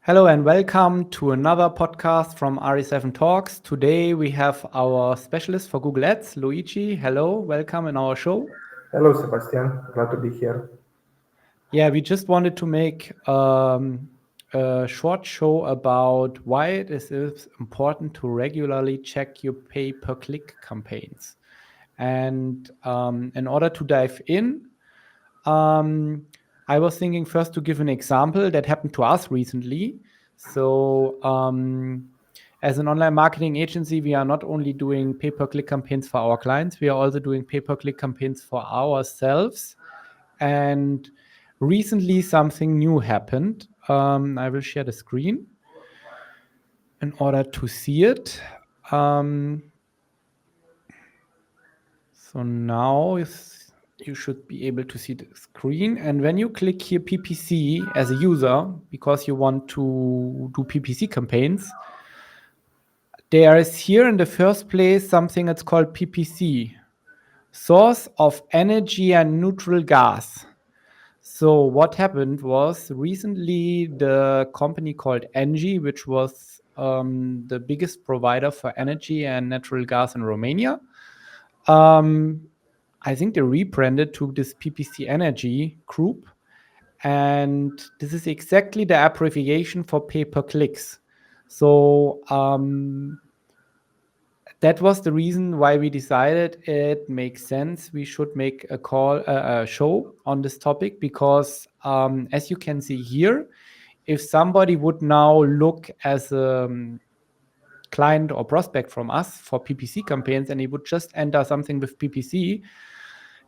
Hello and welcome to another podcast from RE7 Talks. Today we have our specialist for Google Ads, Luigi. Hello, welcome in our show. Hello, Sebastian. Glad to be here. Yeah, we just wanted to make a short show about why it is important to regularly check your pay-per-click campaigns. And in order to dive in, I was thinking first to give an example that happened to us recently. So, as an online marketing agency, we are not only doing pay-per-click campaigns for our clients, we are also doing pay-per-click campaigns for ourselves. And recently, something new happened. I will share the screen in order to see it. So now you should be able to see the screen. And when you click here PPC as a user, because you want to do PPC campaigns, there is here in the first place something that's called PPC, Source of Energy and Neutral Gas. So what happened was recently the company called Engie, which was the biggest provider for energy and natural gas in Romania, I think they rebranded to this PPC Energy group. And this is exactly the abbreviation for pay-per-clicks. So that was the reason why we decided it makes sense. We should make a show on this topic because as you can see here, if somebody would now look as a client or prospect from us for PPC campaigns and he would just enter something with PPC,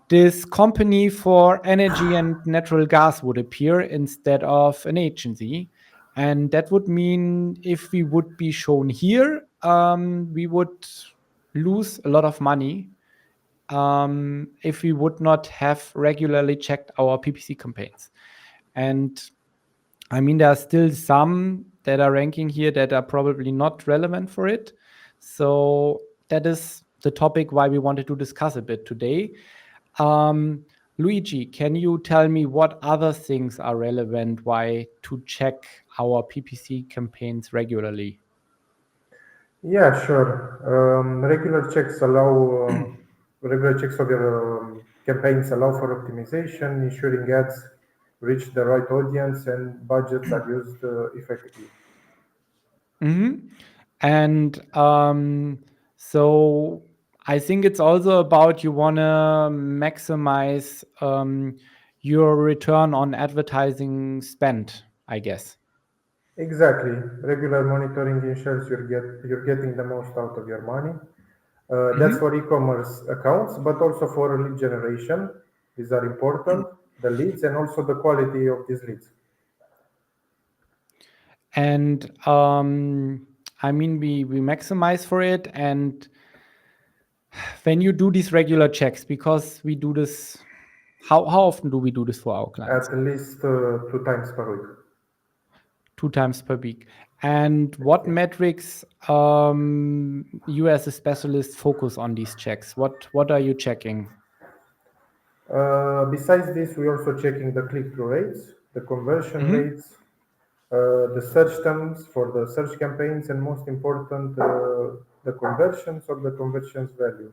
this company for energy and natural gas would appear instead of an agency. And that would mean if we would be shown here, we would lose a lot of money if we would not have regularly checked our PPC campaigns. And I mean, there are still some that are ranking here that are probably not relevant for it. So that is the topic why we wanted to discuss a bit today. Luigi, can you tell me what other things are relevant why to check our PPC campaigns regularly? Yeah, sure. Regular checks of your campaigns allow for optimization, ensuring ads reach the right audience and budgets are used effectively. Mm-hmm. And so I think it's also about you want to maximize your return on advertising spend, I guess. Exactly. Regular monitoring ensures you're getting the most out of your money. That's Mm-hmm. for e-commerce accounts, but also for lead generation. These are important, the leads and also the quality of these leads. And I mean, we maximize for it. And when you do these regular checks, because we do this, how often do we do this for our clients? At least 2 times per week. 2 times per week. And what Yeah. metrics you as a specialist focus on these checks? What are you checking? Besides this, we're also checking the click-through rates, the conversion Mm-hmm. rates, the search terms for the search campaigns, and most important, the conversions or the conversions value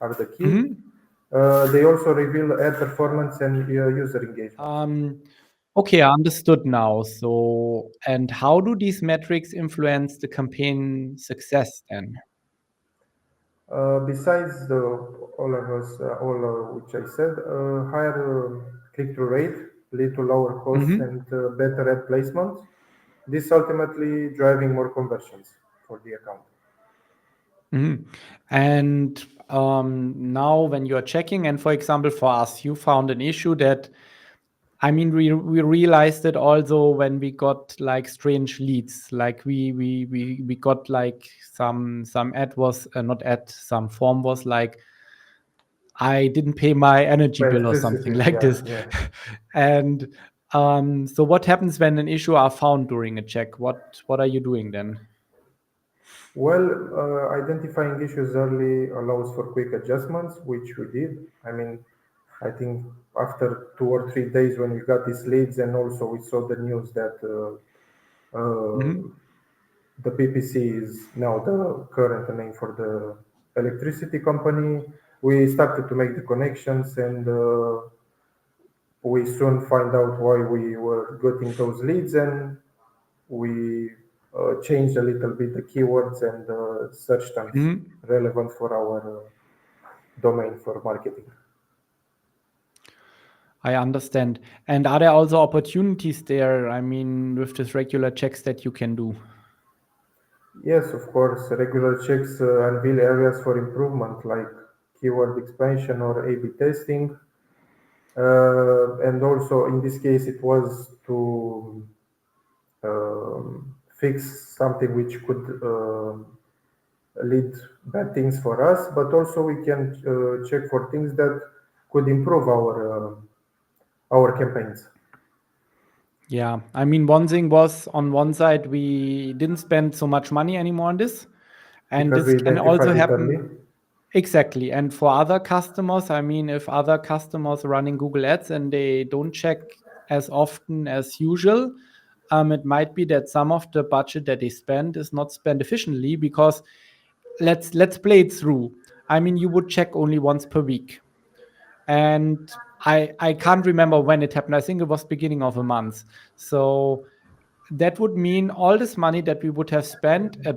are the key. Mm-hmm. They also reveal ad performance and user engagement. Okay, I understood now. So, and how do these metrics influence the campaign success then? Besides all which I said, higher click-through rate lead to lower costs Mm-hmm. and better ad placement. This ultimately driving more conversions for the account. Mm-hmm. And now, when you are checking, and for example, for us, you found an issue that, I mean, we realized it also when we got like strange leads. Like we got like some ad was not ad, some form was like I didn't pay my energy bill or something Electricity, like yeah, this. yeah. And so what happens when an issue are found during a check? What are you doing then? Well, identifying issues early allows for quick adjustments, which we did. I mean, I think after 2 or 3 days when we got these leads, and also we saw the news that Mm-hmm. The PPC is now the current name for the electricity company. We started to make the connections, and we soon find out why we were getting those leads, and we changed a little bit the keywords and search terms Mm-hmm. relevant for our domain for marketing. I understand. And are there also opportunities there? I mean, with this regular checks that you can do. Yes, of course, regular checks unveil areas for improvement like keyword expansion or A/B testing. And also, in this case, it was to fix something which could lead bad things for us, but also we can check for things that could improve our campaigns. Yeah. I mean, one thing was on one side, we didn't spend so much money anymore on this. And Because this we can also identified it early. happen. Exactly. And for other customers, I mean, if other customers are running Google Ads and they don't check as often as usual, it might be that some of the budget that they spend is not spent efficiently because let's play it through. I mean, you would check only once per week. And I can't remember when it happened. I think it was beginning of a month. So that would mean all this money that we would have spent, a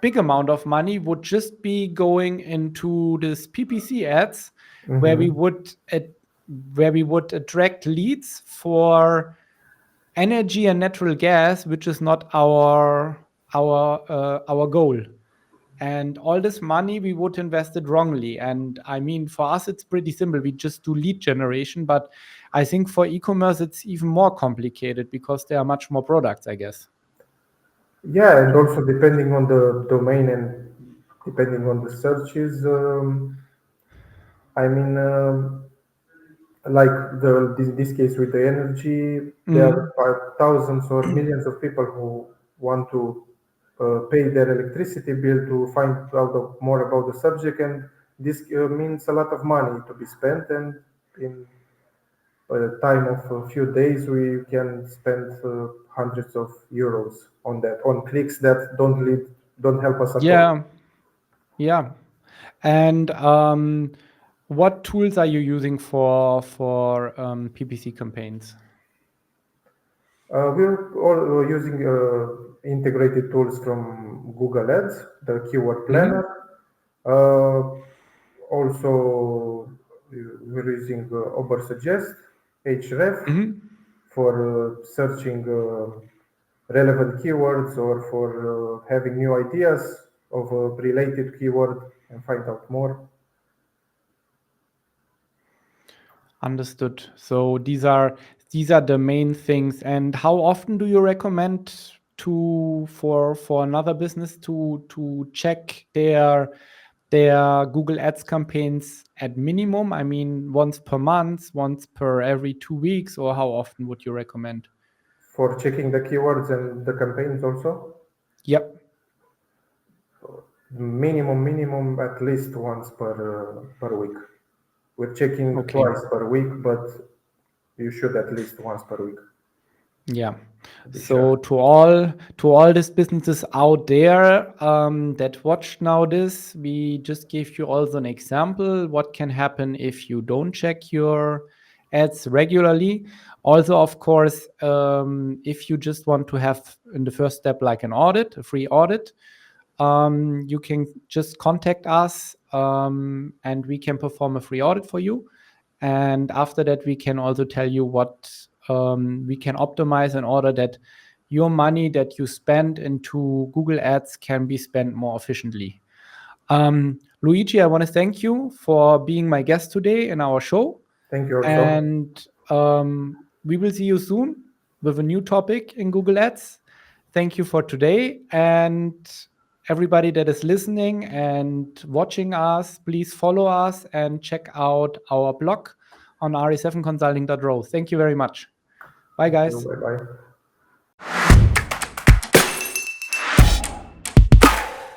big amount of money would just be going into this PPC ads where we Mhm. would attract leads for energy and natural gas, which is not our goal. And all this money we would invest it wrongly. And I mean, for us, it's pretty simple. We just do lead generation. But I think for e-commerce, it's even more complicated because there are much more products, I guess. Yeah, and also depending on the domain and depending on the searches, I mean, like this case with the energy, there Mm-hmm. are thousands or millions of people who want to pay their electricity bill to find out more about the subject, and this means a lot of money to be spent. And in a time of a few days, we can spend hundreds of euros on that, on clicks that don't help us at all. Yeah. Yeah. And what tools are you using for PPC campaigns? We're all using integrated tools from Google Ads, the keyword Mm-hmm. planner. Also, we're using Obersuggest, Href Mm-hmm. for searching relevant keywords or for having new ideas of a related keyword and find out more. Understood. So these are the main things. And how often do you recommend for another business to check their Google Ads campaigns at minimum? I mean, once per month, once per every 2 weeks, or how often would you recommend? For checking the keywords and the campaigns also, Yep. minimum at least once per week. We're checking Okay. twice per week, but you should at least once per week Yeah. to be So sure. to all these businesses out there that watched now this, we just gave you also an example what can happen if you don't check your ads regularly. Also, of course, if you just want to have in the first step like an audit, a free audit, you can just contact us and we can perform a free audit for you. And after that, we can also tell you what we can optimize in order that your money that you spend into Google Ads can be spent more efficiently. Luigi, I want to thank you for being my guest today in our show. Thank you also. And we will see you soon with a new topic in Google Ads. Thank you for today. And everybody that is listening and watching us, please follow us and check out our blog on re7consulting.ro. Thank you very much. Bye, Thank you. guys. Bye bye.